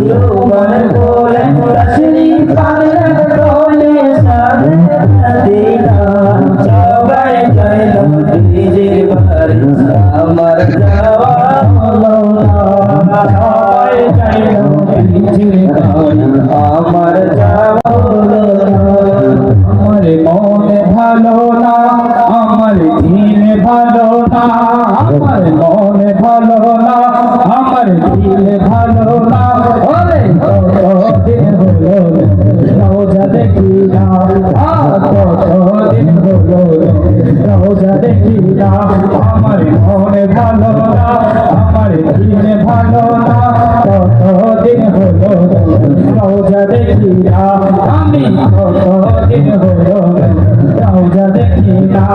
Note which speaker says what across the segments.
Speaker 1: তোমার কোলে তশরিফ আনলেন কোলে মদিনা সবাই চাইল নিজের বাড়ি আমার যাওয়া হলো না সবাই চাইল নিজের বাড়ি আমার যাওয়া হলো না আমার মনে ভালো না আমার দিন ভালো না আমার মনে ভালো না আমার দিল ভালো না ওরে কতদিন হলো রোজা দেখি না কতদিন হলো রোজা দেখি না আমার মনে ভালো না আমার দিল ভালো না কতদিন হলো রোজা দেখি না আমি কতদিন হলো রোজা দেখি না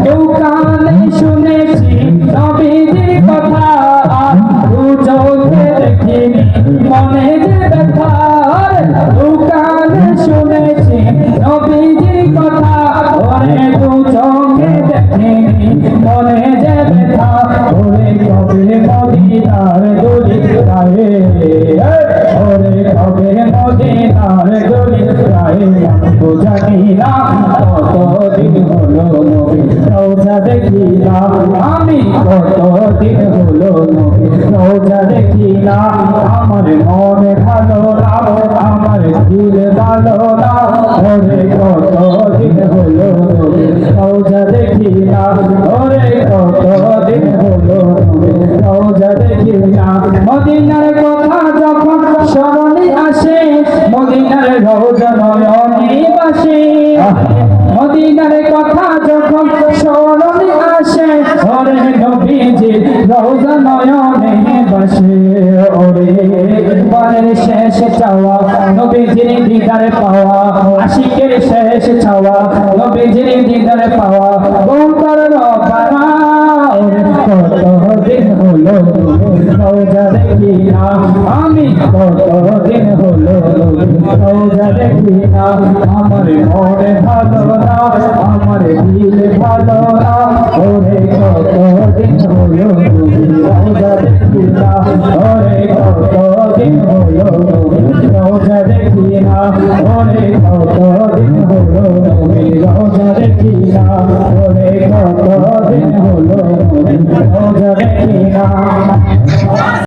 Speaker 1: কেউ কানে শুনেছি নবীজির কথা দু চোখে দেখিনি মনে যে ব্যথা দু কানে শুনেছি নবীজির কথা ওরে দু চোখে দেখিনি মনে যে ব্যথা ওরে কবে মদিনার দুলি গায়ে ওরে কবে মদিনার দুলি গায়ে তো জানি না কতদিন হলো নবী রোজা দেখি না আমি কতদিন হলো নবী রোজা দেখি না আমার মনে ভালো না আমার দিল ভালো না ওরে কতদিন হলো নবী রোজা দেখি না ওরে কতদিন হলো নবী রোজা দেখি না মদিনার কথা যখন স্মরণে আসে মদিনার রোজা নয়নে বাসে মদিনার কথা যখন স্মরণে আসে ওরে নবীজি রোজা নয়নে বাসে ওরে একবারের শেষ চাওয়া নবীজির দিদার পাওয়া আশিকের শেষ চাওয়া নবীজির দিদার পাওয়া বন্ধর রবানা ওরে কতদিন হলো রোজা দেখি না আমি কতদিন হলো রোজা দেখি না আমার মনে ভালো না আমার দিল ভালো না ওরে কতদিন হলো রোজা দেখি না ওরে কতদিন হলো রোজা দেখি না ওরে কতদিন হলো রোজা দেখি না ওরে কতদিন হলো রোজা দেখি না